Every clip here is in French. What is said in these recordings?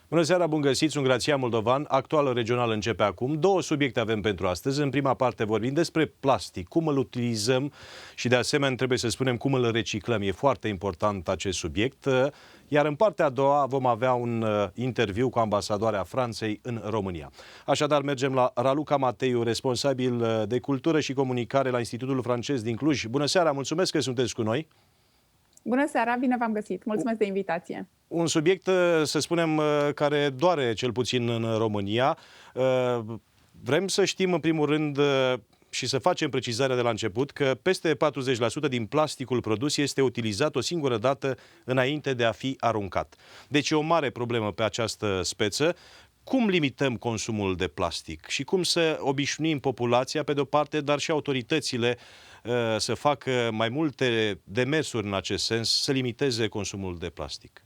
Bună seara, bun găsit, sunt Grațian Moldovan. Actuală regională începe acum. Două subiecte avem pentru astăzi. În prima parte vorbim despre plastic, cum îl utilizăm și de asemenea trebuie să spunem cum îl reciclăm. E foarte important acest subiect. Iar în partea a doua vom avea un interviu cu ambasadoarea Franței în România. Așadar, mergem la Raluca Mateiu, responsabil de cultură și comunicare la Institutul Francez din Cluj. Bună seara, mulțumesc că sunteți cu noi. Bună seara, bine v-am găsit. Mulțumesc de invitație. Un subiect, să spunem, care doare cel puțin în România. Vrem să știm, în primul rând, și să facem precizarea de la început, că peste 40% din plasticul produs este utilizat o singură dată înainte de a fi aruncat. Deci e o mare problemă pe această speță. Cum limităm consumul de plastic și cum să obișnuim populația, pe de-o parte, dar și autoritățile să facă mai multe demersuri în acest sens, să limiteze consumul de plastic?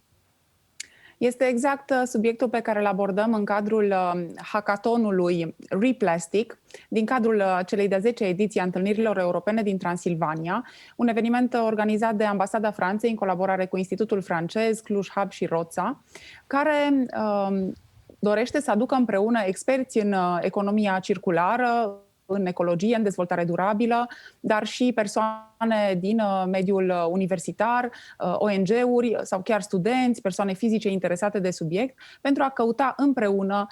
Este exact subiectul pe care îl abordăm în cadrul hackathonului Replastic, din cadrul celei de-a 10-a ediții a întâlnirilor europene din Transilvania, un eveniment organizat de Ambasada Franței în colaborare cu Institutul Francez, Cluj Hub și Roța, care dorește să aducă împreună experți în economia circulară, în ecologie, în dezvoltare durabilă, dar și persoane din mediul universitar, ONG-uri sau chiar studenți, persoane fizice interesate de subiect, pentru a căuta împreună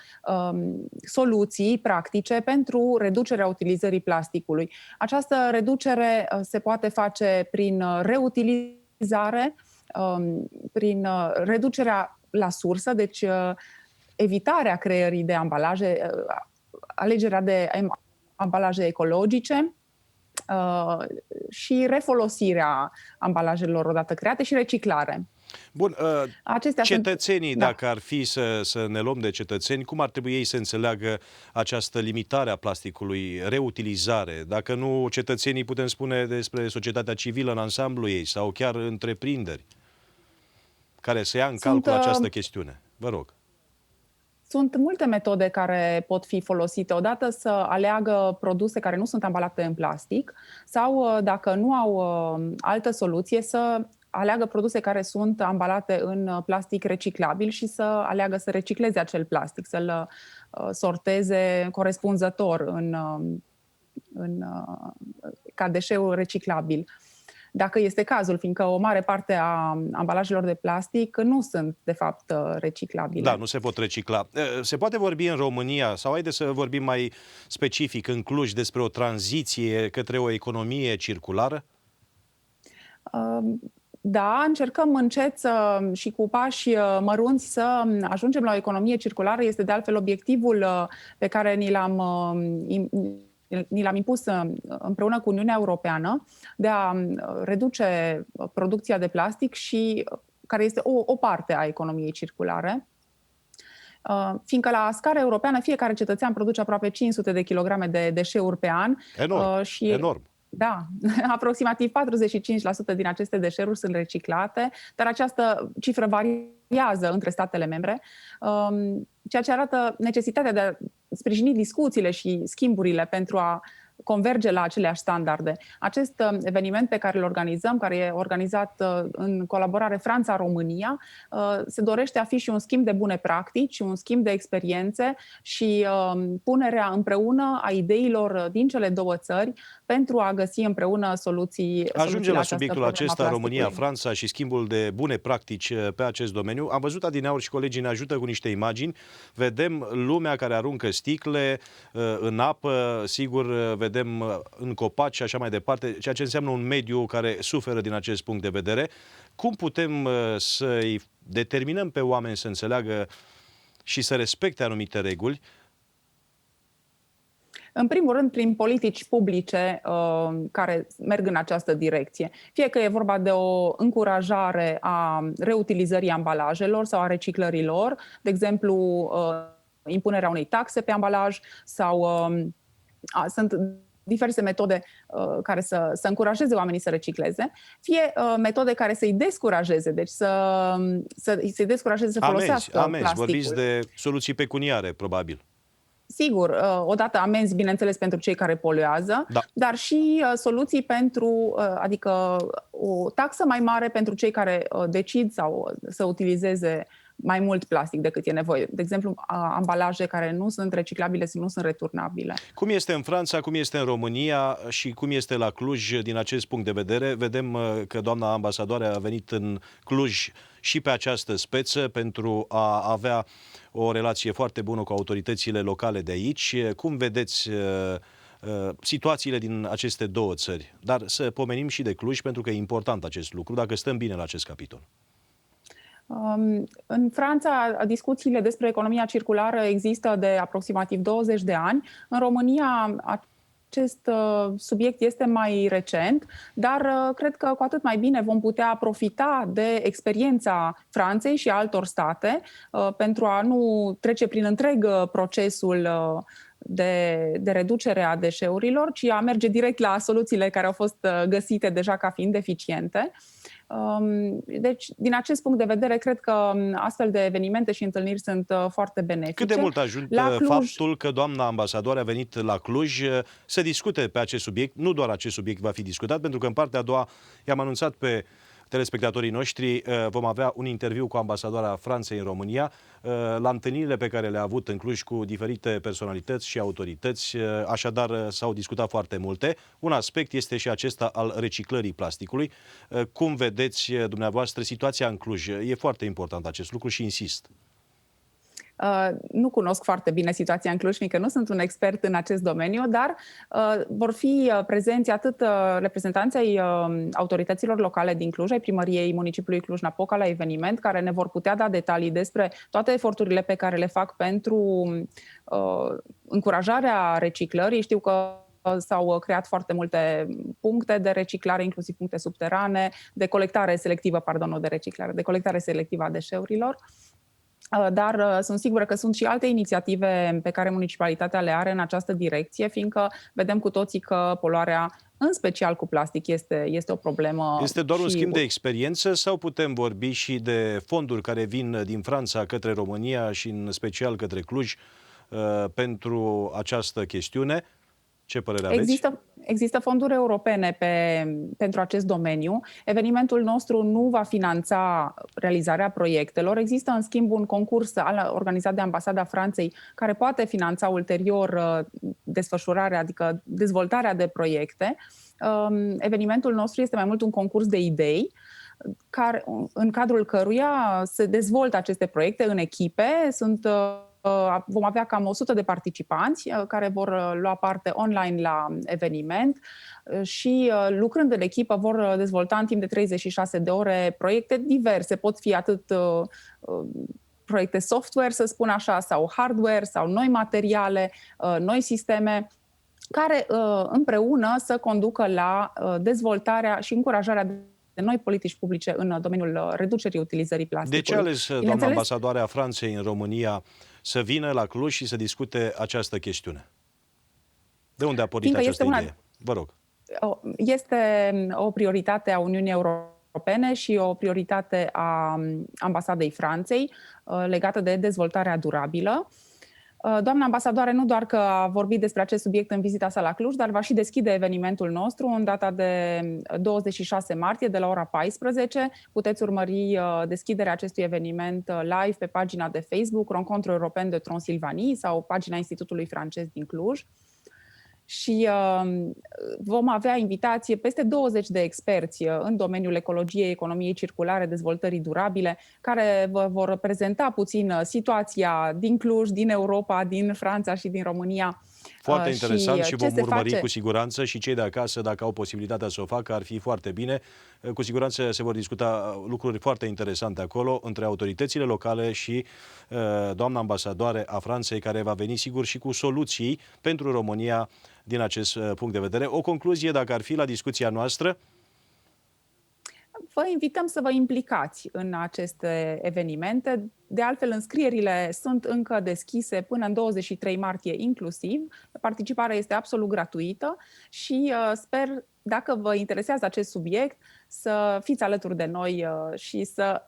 soluții practice pentru reducerea utilizării plasticului. Această reducere se poate face prin reutilizare, prin reducerea la sursă, deci evitarea creării de ambalaje, alegerea de ambalaje ecologice și refolosirea ambalajelor odată create și reciclare. Bun, cetățenii, dacă ar fi să ne luăm de cetățeni, cum ar trebui ei să înțeleagă această limitare a plasticului, reutilizare? Dacă nu, cetățenii putem spune despre societatea civilă în ansamblu ei sau chiar întreprinderi care să ia în calcul această chestiune. Vă rog. Sunt multe metode care pot fi folosite. Odată să aleagă produse care nu sunt ambalate în plastic sau, dacă nu au altă soluție, să aleagă produse care sunt ambalate în plastic reciclabil și să aleagă să recicleze acel plastic, să-l sorteze corespunzător ca deșeu reciclabil. Dacă este cazul, fiindcă o mare parte a ambalajelor de plastic nu sunt, de fapt, reciclabile. Da, nu se pot recicla. Se poate vorbi în România, sau haideți să vorbim mai specific în Cluj, despre o tranziție către o economie circulară? Da, încercăm încet și cu pași mărunți să ajungem la o economie circulară. Este de altfel obiectivul pe care ni l-am impus împreună cu Uniunea Europeană de a reduce producția de plastic și care este o parte a economiei circulare. Fiindcă la scară europeană fiecare cetățean produce aproape 500 de kilograme de deșeuri pe an. Enorm, enorm. Da, aproximativ 45% din aceste deșeuri sunt reciclate, dar această cifră variază între statele membre, ceea ce arată necesitatea de a sprijini discuțiile și schimburile pentru a converge la aceleași standarde. Acest eveniment pe care îl organizăm, care e organizat în colaborare Franța-România, se dorește a fi și un schimb de bune practici, un schimb de experiențe și punerea împreună a ideilor din cele două țări pentru a găsi împreună soluții. Ajungem la subiectul acesta, România, Franța și schimbul de bune practici pe acest domeniu. Am văzut adineauri și colegii ne ajută cu niște imagini. Vedem lumea care aruncă sticle în apă, sigur, vedem în copaci și așa mai departe, ceea ce înseamnă un mediu care suferă din acest punct de vedere. Cum putem să-i determinăm pe oameni să înțeleagă și să respecte anumite reguli? În primul rând, prin politici publice care merg în această direcție. Fie că e vorba de o încurajare a reutilizării ambalajelor sau a reciclării lor, de exemplu, impunerea unei taxe pe ambalaj sau sunt diverse metode care să încurajeze oamenii să recicleze, fie metode care să-i descurajeze, deci să-i descurajeze să folosească plasticul. Vorbiți de soluții pecuniare, probabil. Sigur, odată amenzi, bineînțeles, pentru cei care poluează, dar și soluții pentru, adică o taxă mai mare pentru cei care decid sau să utilizeze mai mult plastic decât e nevoie. De exemplu, ambalaje care nu sunt reciclabile, nu sunt returnabile. Cum este în Franța, cum este în România și cum este la Cluj din acest punct de vedere? Vedem că doamna ambasadoare a venit în Cluj și pe această speță pentru a avea o relație foarte bună cu autoritățile locale de aici. Cum vedeți situațiile din aceste două țări? Dar să pomenim și de Cluj, pentru că e important acest lucru, dacă stăm bine la acest capitol. În Franța, discuțiile despre economia circulară există de aproximativ 20 de ani. În România, acest subiect este mai recent, dar cred că cu atât mai bine vom putea profita de experiența Franței și altor state pentru a nu trece prin întreg procesul de reducere a deșeurilor, ci a merge direct la soluțiile care au fost găsite deja ca fiind eficiente. Deci, din acest punct de vedere, cred că astfel de evenimente și întâlniri sunt foarte benefice. Cât de mult ajută faptul că doamna ambasadoare a venit la Cluj să discute pe acest subiect? Nu doar acest subiect va fi discutat, pentru că în partea a doua i-am anunțat pe telespectatorii noștri, vom avea un interviu cu ambasadoarea Franței în România, la întâlnirile pe care le-a avut în Cluj cu diferite personalități și autorități, așadar s-au discutat foarte multe. Un aspect este și acesta al reciclării plasticului. Cum vedeți dumneavoastră situația în Cluj? E foarte important acest lucru și insist. Nu cunosc foarte bine situația în Cluj, fiindcă nu sunt un expert în acest domeniu, dar vor fi prezenți atât reprezentanții autorităților locale din Cluj, ai primăriei municipiului Cluj-Napoca la eveniment, care ne vor putea da detalii despre toate eforturile pe care le fac pentru încurajarea reciclării. Știu că s-au creat foarte multe puncte de reciclare, inclusiv puncte subterane, de colectare selectivă, de colectare selectivă a deșeurilor. Dar sunt sigură că sunt și alte inițiative pe care municipalitatea le are în această direcție, fiindcă vedem cu toții că poluarea, în special cu plastic, este o problemă. Este doar un schimb de experiență sau putem vorbi și de fonduri care vin din Franța către România și în special către Cluj pentru această chestiune? Ce părere aveți? Există fonduri europene pentru acest domeniu. Evenimentul nostru nu va finanța realizarea proiectelor. Există, în schimb, un concurs organizat de Ambasada Franței care poate finanța ulterior desfășurarea, adică dezvoltarea de proiecte. Evenimentul nostru este mai mult un concurs de idei, în cadrul căruia se dezvoltă aceste proiecte în echipe. Vom avea cam 100 de participanți care vor lua parte online la eveniment și, lucrând în echipă, vor dezvolta în timp de 36 de ore proiecte diverse. Pot fi atât proiecte software, să spun așa, sau hardware, sau noi materiale, noi sisteme, care împreună să conducă la dezvoltarea și încurajarea de noi politici publice în domeniul reducerii utilizării plasticului. De ce a ales doamna ambasadoare a Franței în România să vină la Cluj și să discute această chestiune? De unde a pornit această idee? Vă rog. Este o prioritate a Uniunii Europene și o prioritate a Ambasadei Franței legată de dezvoltarea durabilă. Doamna ambasadoare nu doar că a vorbit despre acest subiect în vizita sa la Cluj, dar va și deschide evenimentul nostru în data de 26 martie de la ora 14. Puteți urmări deschiderea acestui eveniment live pe pagina de Facebook Rencontre Européenne de Transylvanie sau pagina Institutului Francez din Cluj. Și vom avea invitație peste 20 de experți în domeniul ecologiei, economiei circulare, dezvoltării durabile, care vă vor prezenta puțin situația din Cluj, din Europa, din Franța și din România. Foarte interesant și vom urmări cu siguranță și cei de acasă, dacă au posibilitatea să o facă, ar fi foarte bine. Cu siguranță se vor discuta lucruri foarte interesante acolo între autoritățile locale și doamna ambasadoare a Franței, care va veni sigur și cu soluții pentru România din acest punct de vedere. O concluzie, dacă ar fi, la discuția noastră? Vă invităm să vă implicați în aceste evenimente. De altfel, înscrierile sunt încă deschise până în 23 martie inclusiv. Participarea este absolut gratuită și sper, dacă vă interesează acest subiect, să fiți alături de noi și să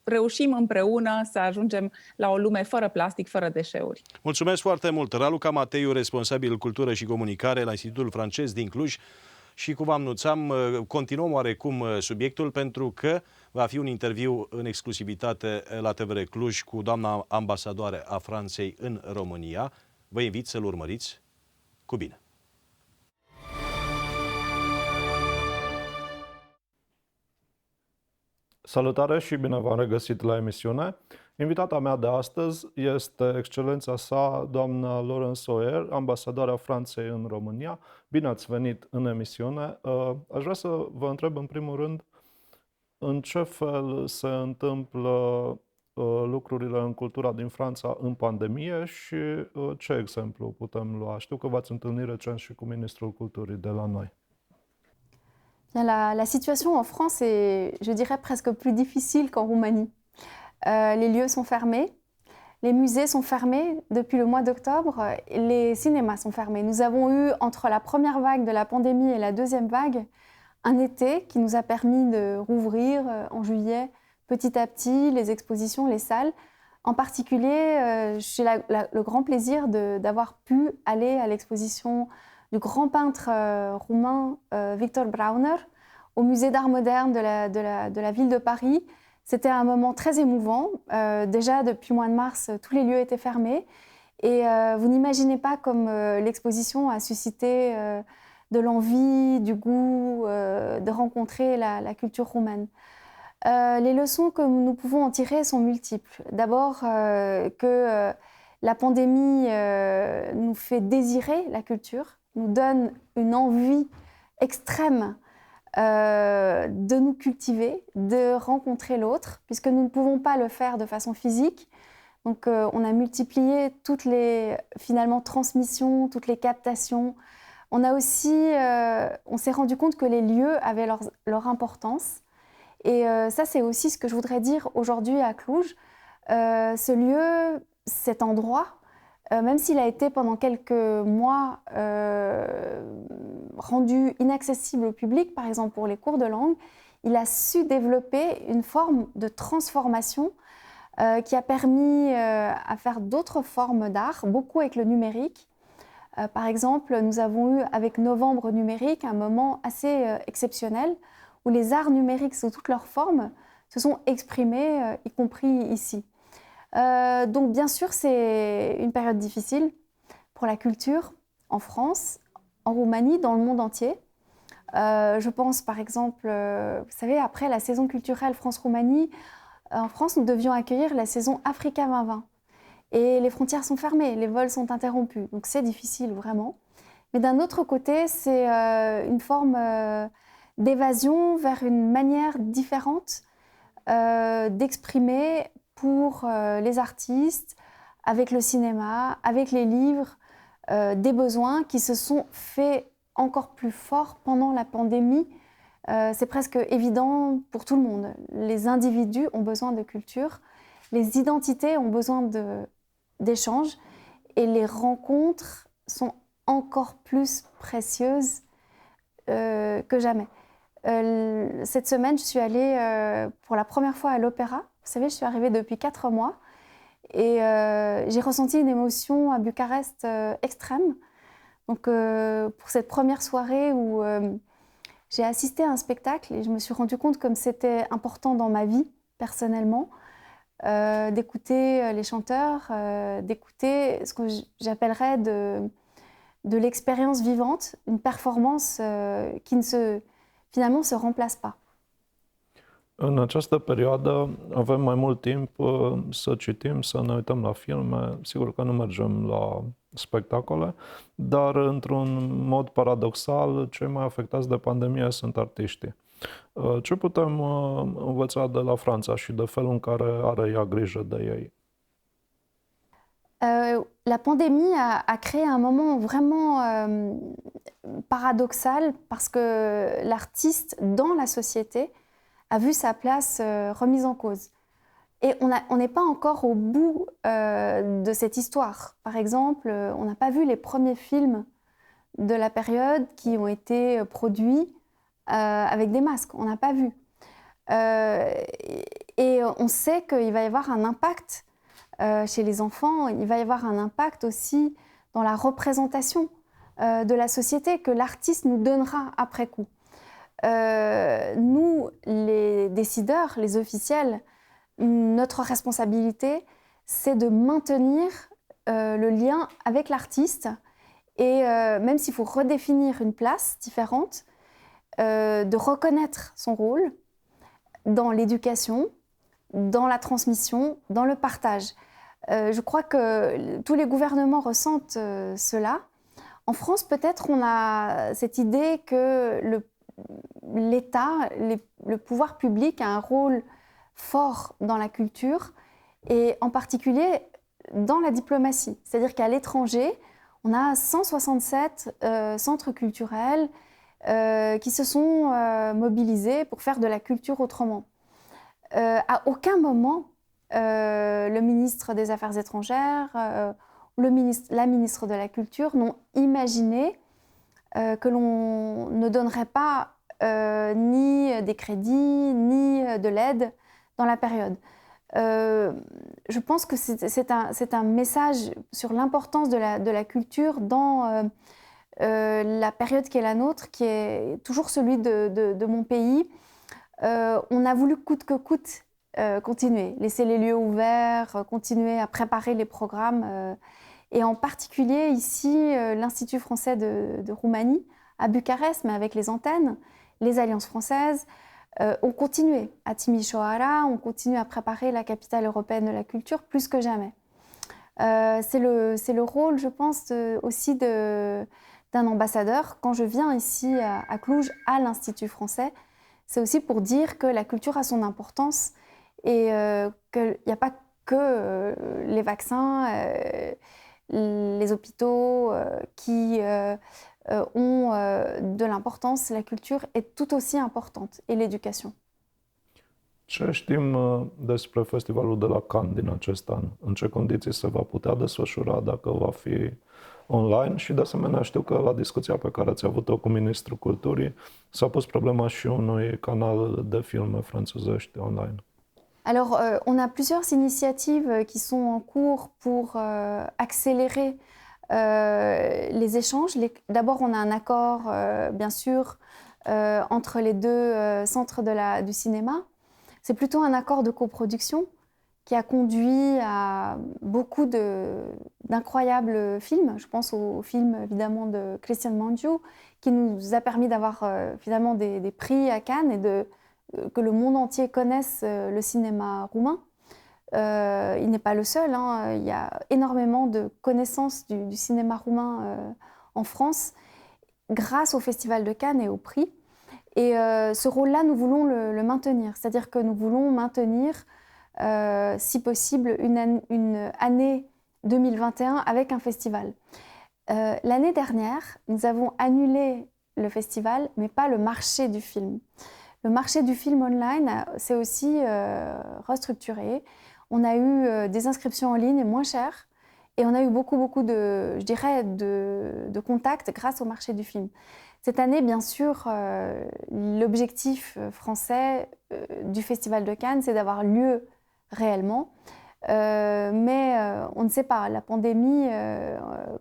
reușim împreună să ajungem la o lume fără plastic, fără deșeuri. Mulțumesc foarte mult! Raluca Mateiu, responsabil cultură și comunicare la Institutul Francez din Cluj, și cum vă anunțam, continuăm oarecum subiectul pentru că va fi un interviu în exclusivitate la TVR Cluj cu doamna ambasadoare a Franței în România. Vă invit să-l urmăriți cu bine. Salutare și bine v-am regăsit la emisiune. Invitata mea de astăzi este excelența sa, doamna Laurence O'Hare, ambasadoarea Franței în România. Bine ați venit în emisiune. Aș vrea să vă întreb în primul rând în ce fel se întâmplă lucrurile în cultura din Franța în pandemie și ce exemplu putem lua. Știu că v-ați întâlnit recent și cu Ministrul Culturii de la noi. La situation en France est, je dirais, presque plus difficile qu'en Roumanie. Les lieux sont fermés, les musées sont fermés depuis le mois d'octobre, les cinémas sont fermés. Nous avons eu, entre la première vague de la pandémie et la deuxième vague, un été qui nous a permis de rouvrir en juillet petit à petit les expositions, les salles. En particulier, j'ai le grand plaisir d'avoir pu aller à l'exposition du grand peintre roumain Victor Brauner au musée d'art moderne de la ville de Paris. C'était un moment très émouvant. Déjà, depuis le mois de mars, tous les lieux étaient fermés. Et vous n'imaginez pas comme l'exposition a suscité de l'envie, du goût, de rencontrer la culture roumaine. Les leçons que nous pouvons en tirer sont multiples. D'abord, que la pandémie nous fait désirer la culture, nous donne une envie extrême de nous cultiver, de rencontrer l'autre, puisque nous ne pouvons pas le faire de façon physique. Donc on a multiplié toutes les finalement transmissions, toutes les captations. On a aussi, on s'est rendu compte que les lieux avaient leur importance. Et ça, c'est aussi ce que je voudrais dire aujourd'hui à Cluj. Ce lieu, cet endroit, même s'il a été pendant quelques mois rendu inaccessible au public, par exemple pour les cours de langue, il a su développer une forme de transformation qui a permis à faire d'autres formes d'art, beaucoup avec le numérique. Par exemple, nous avons eu avec Novembre numérique un moment assez exceptionnel où les arts numériques sous toutes leurs formes se sont exprimés, y compris ici. Donc bien sûr, c'est une période difficile pour la culture en France, en Roumanie, dans le monde entier. Je pense par exemple, vous savez, après la saison culturelle France-Roumanie, en France, nous devions accueillir la saison Africa 2020. Et les frontières sont fermées, les vols sont interrompus. Donc c'est difficile vraiment. Mais d'un autre côté, c'est une forme d'évasion vers une manière différente d'exprimer pour les artistes, avec le cinéma, avec les livres, des besoins qui se sont faits encore plus forts pendant la pandémie. C'est presque évident pour tout le monde. Les individus ont besoin de culture, les identités ont besoin d'échanges et les rencontres sont encore plus précieuses que jamais. Cette semaine, je suis allée pour la première fois à l'opéra. Vous savez, je suis arrivée depuis 4 mois et j'ai ressenti une émotion à Bucarest extrême. Donc, pour cette première soirée où j'ai assisté à un spectacle et je me suis rendu compte comme c'était important dans ma vie, personnellement, d'écouter les chanteurs, d'écouter ce que j'appellerais de l'expérience vivante, une performance qui finalement se remplace pas. În această perioadă avem mai mult timp să citim, să ne uităm la filme. Sigur că nu mergem la spectacole, dar într-un mod paradoxal, cei mai afectați de pandemie sunt artiștii. Ce putem învăța de la Franța și de felul în care are ea grijă de ei? La pandémie a créé un moment vraiment paradoxal parce que l'artiste dans la société a vu sa place remise en cause. Et on n'est pas encore au bout de cette histoire. Par exemple, on n'a pas vu les premiers films de la période qui ont été produits avec des masques. On n'a pas vu. Et on sait qu'il va y avoir un impact chez les enfants. Il va y avoir un impact aussi dans la représentation de la société que l'artiste nous donnera après coup. Nous, les décideurs, les officiels, notre responsabilité, c'est de maintenir le lien avec l'artiste et même s'il faut redéfinir une place différente, de reconnaître son rôle dans l'éducation, dans la transmission, dans le partage. Je crois que tous les gouvernements ressentent cela. En France, peut-être, on a cette idée que l'État, le pouvoir public a un rôle fort dans la culture et en particulier dans la diplomatie. C'est-à-dire qu'à l'étranger, on a 167 centres culturels qui se sont mobilisés pour faire de la culture autrement. À aucun moment, le ministre des Affaires étrangères, la ministre de la Culture n'ont imaginé que l'on ne donnerait pas ni des crédits, ni de l'aide dans la période. Je pense que c'est un message sur l'importance de la culture dans la période qui est la nôtre, qui est toujours celui de mon pays. On a voulu coûte que coûte continuer, laisser les lieux ouverts, continuer à préparer les programmes. Et en particulier ici, l'Institut français de Roumanie, à Bucarest, mais avec les antennes, les alliances françaises, ont continué à Timișoara, on continue à préparer la capitale européenne de la culture plus que jamais. C'est le rôle, je pense, aussi d'un ambassadeur. Quand je viens ici à Cluj, à l'Institut français, c'est aussi pour dire que la culture a son importance et qu'il n'y a pas que les vaccins, les hôpitaux qui ont de l'importance. La culture est tout aussi importante et l'éducation. Ce știm despre festivalul de la Cannes din acest an? În ce condiții se va putea desfășura, dacă va fi online? Și de asemenea știu că la discuția pe care ați avut-o cu Ministrul Culturii s-a pus problema și unui canal de filme franțuzești online. Alors, on a plusieurs initiatives qui sont en cours pour accélérer les échanges. D'abord, on a un accord, bien sûr, entre les deux centres du cinéma. C'est plutôt un accord de coproduction qui a conduit à beaucoup d'incroyables films. Je pense au film, évidemment, de Cristian Mungiu, qui nous a permis d'avoir finalement des prix à Cannes et que le monde entier connaisse le cinéma roumain. Il n'est pas le seul, hein. Il y a énormément de connaissances du cinéma roumain en France grâce au Festival de Cannes et au prix. Et ce rôle-là, nous voulons le maintenir. C'est-à-dire que nous voulons maintenir, si possible, une année 2021 avec un festival. L'année dernière, nous avons annulé le festival, mais pas le marché du film. Le marché du film online s'est aussi restructuré. On a eu des inscriptions en ligne moins chères et on a eu beaucoup de contacts grâce au marché du film. Cette année, bien sûr, l'objectif français du Festival de Cannes, c'est d'avoir lieu réellement. Mais on ne sait pas, la pandémie,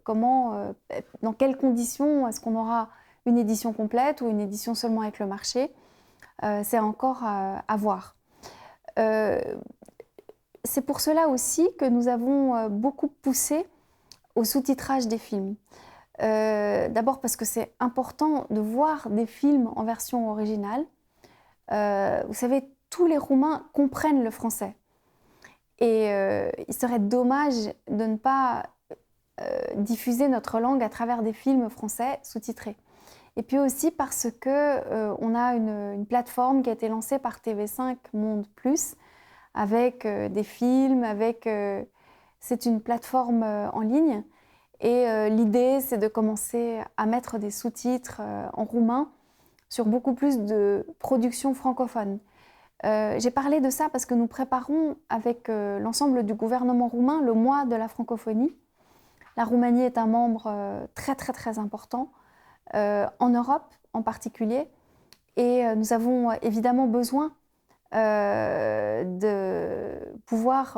dans quelles conditions est-ce qu'on aura une édition complète ou une édition seulement avec le marché? C'est encore à voir. C'est pour cela aussi que nous avons beaucoup poussé au sous-titrage des films. D'abord parce que c'est important de voir des films en version originale. Vous savez, tous les Roumains comprennent le français. Et il serait dommage de ne pas diffuser notre langue à travers des films français sous-titrés. Et puis aussi parce qu'on a une plateforme qui a été lancée par TV5 Monde Plus avec des films, c'est une plateforme en ligne. Et l'idée, c'est de commencer à mettre des sous-titres en roumain sur beaucoup plus de productions francophones. J'ai parlé de ça parce que nous préparons avec l'ensemble du gouvernement roumain le mois de la francophonie. La Roumanie est un membre très important en Europe en particulier. Et nous avons évidemment besoin de pouvoir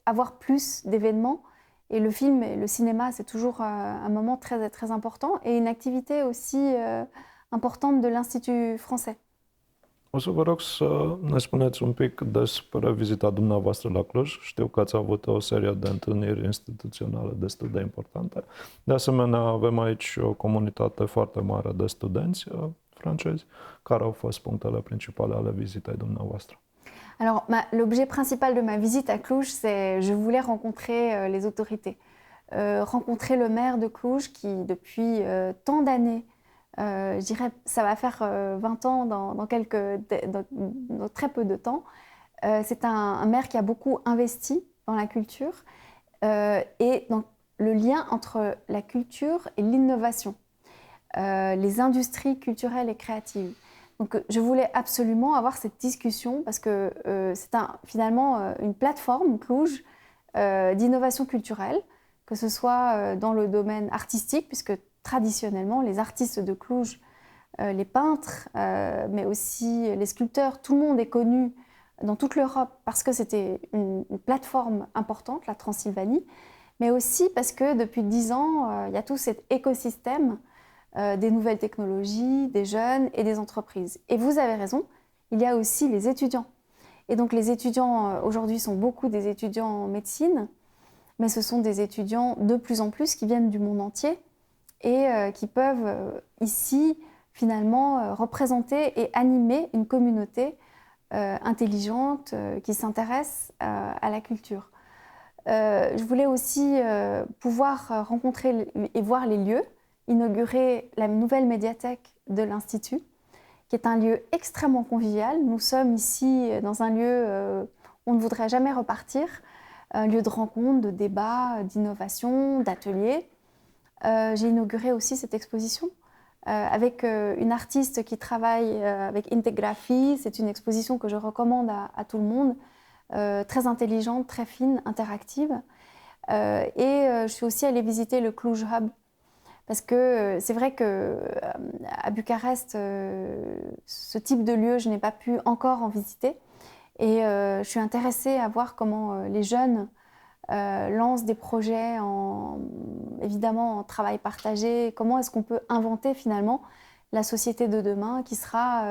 avoir plus d'événements Et le film et le cinéma, c'est toujours un moment très, très important et une activité aussi importante de l'Institut français. O să vă rog să ne spuneți un pic despre vizita dumneavoastră la Cluj. Știu că ați avut o serie de întâlniri instituționale destul de importante. De asemenea, avem aici o comunitate foarte mare de studenți francezi. Care au fost punctele principale ale vizitei dumneavoastră? Alors, l'objet principal de ma visite à Cluj, c'est je voulais rencontrer les autorités. Rencontrer le maire de Cluj qui, depuis tant d'années, je dirais, ça va faire 20 ans dans très peu de temps. C'est un maire qui a beaucoup investi dans la culture et dans le lien entre la culture et l'innovation, les industries culturelles et créatives. Donc je voulais absolument avoir cette discussion parce que c'est finalement une plateforme, Cluj, d'innovation culturelle, que ce soit dans le domaine artistique, puisque traditionnellement, les artistes de Cluj, les peintres, mais aussi les sculpteurs, tout le monde est connu dans toute l'Europe parce que c'était une plateforme importante, la Transylvanie, mais aussi parce que depuis 10 ans, il y a tout cet écosystème des nouvelles technologies, des jeunes et des entreprises. Et vous avez raison, il y a aussi les étudiants. Et donc les étudiants aujourd'hui sont beaucoup des étudiants en médecine, mais ce sont des étudiants de plus en plus qui viennent du monde entier et qui peuvent ici finalement représenter et animer une communauté intelligente qui s'intéresse à la culture. Je voulais aussi pouvoir rencontrer et voir les lieux, inaugurer la nouvelle médiathèque de l'Institut, qui est un lieu extrêmement convivial. Nous sommes ici dans un lieu où on ne voudrait jamais repartir, un lieu de rencontre, de débat, d'innovation, d'ateliers. J'ai inauguré aussi cette exposition avec une artiste qui travaille avec Integraphie. C'est une exposition que je recommande à tout le monde, très intelligente, très fine, interactive. Et je suis aussi allée visiter le Cluj Hub, parce que c'est vrai qu'à Bucarest, ce type de lieu, je n'ai pas pu encore en visiter. Et je suis intéressée à voir comment les jeunes lancent des projets évidemment en travail partagé. Comment est-ce qu'on peut inventer finalement la société de demain qui sera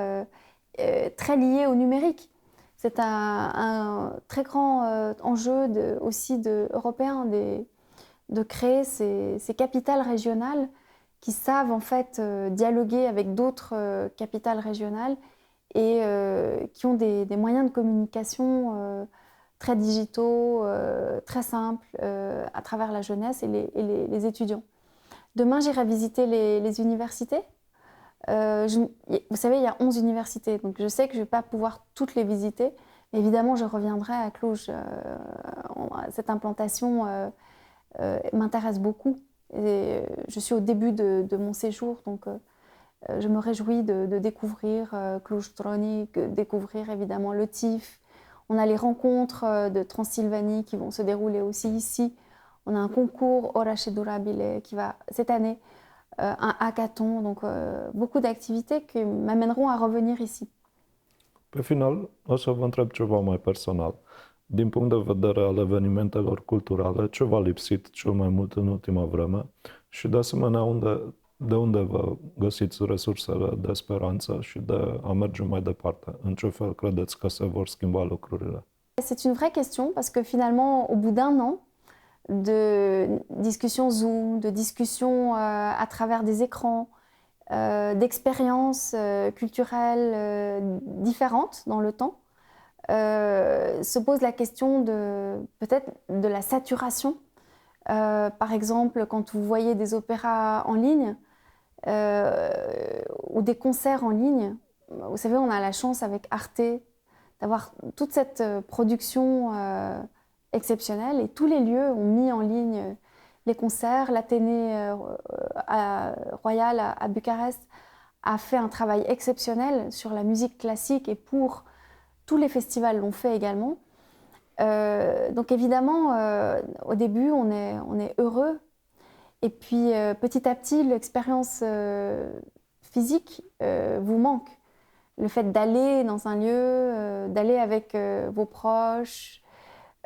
très liée au numérique. C'est un très grand enjeu aussi européen de créer ces capitales régionales qui savent en fait dialoguer avec d'autres capitales régionales et qui ont des moyens de communication très digitaux, très simples à travers la jeunesse et les étudiants. Demain, j'irai visiter les universités. Vous savez, il y a 11 universités, donc je sais que je ne vais pas pouvoir toutes les visiter. Mais évidemment, je reviendrai à Cluj. Cette implantation m'intéresse beaucoup. Et je suis au début de mon séjour, donc je me réjouis de découvrir Cluj Tronic, découvrir évidemment le TIFF. On a les rencontres de Transylvanie qui vont se dérouler aussi ici. On a un concours Orașe Durabile qui va cette année, un hackathon, donc beaucoup d'activités qui m'amèneront à revenir ici. Pe final, o să vă întreb ceva mai personal. Din punct de vedere al evenimentelor culturale, ce v-a lipsit cel mai mult în ultima vreme? Și de asemenea, de unde vă găsiți resursele de speranță și de a merge mai departe? În ce fel credeți că se vor schimba lucrurile? C'est une vraie question parce que finalement, au bout d'un an de discussions Zoom, de discussions à travers des écrans, d'expériences culturelles différentes dans le temps, se pose la question peut-être de la saturation. Par exemple, quand vous voyez des opéras en ligne ou des concerts en ligne, vous savez, on a la chance avec Arte d'avoir toute cette production exceptionnelle et tous les lieux ont mis en ligne les concerts. L'Athénée Royal à Bucarest a fait un travail exceptionnel sur la musique classique et pour tous les festivals l'ont fait également. Donc évidemment, au début, on est heureux. Et puis petit à petit, l'expérience physique vous manque. Le fait d'aller dans un lieu, d'aller avec vos proches,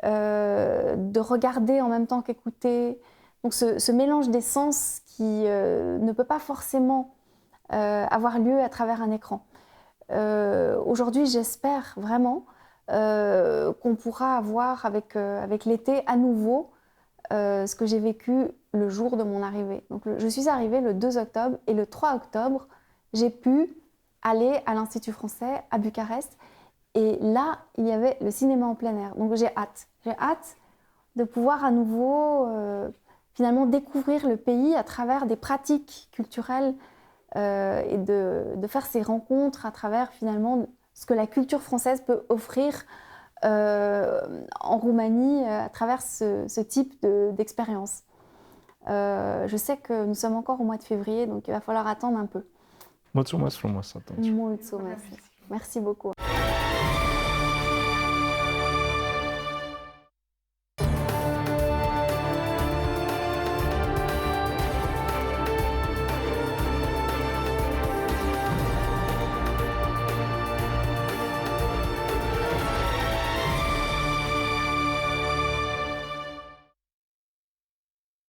de regarder en même temps qu'écouter. Donc ce mélange des sens qui ne peut pas forcément avoir lieu à travers un écran. Aujourd'hui, j'espère vraiment qu'on pourra avoir avec l'été à nouveau ce que j'ai vécu le jour de mon arrivée. Donc, je suis arrivée le 2 octobre et le 3 octobre, j'ai pu aller à l'Institut français à Bucarest. Et là, il y avait le cinéma en plein air. Donc j'ai hâte. J'ai hâte de pouvoir à nouveau finalement découvrir le pays à travers des pratiques culturelles et de faire ces rencontres à travers finalement ce que la culture française peut offrir en Roumanie à travers ce type d'expérience. Je sais que nous sommes encore au mois de février, donc il va falloir attendre un peu. Mulțumesc frumos atunci. Mulțumesc. Merci beaucoup.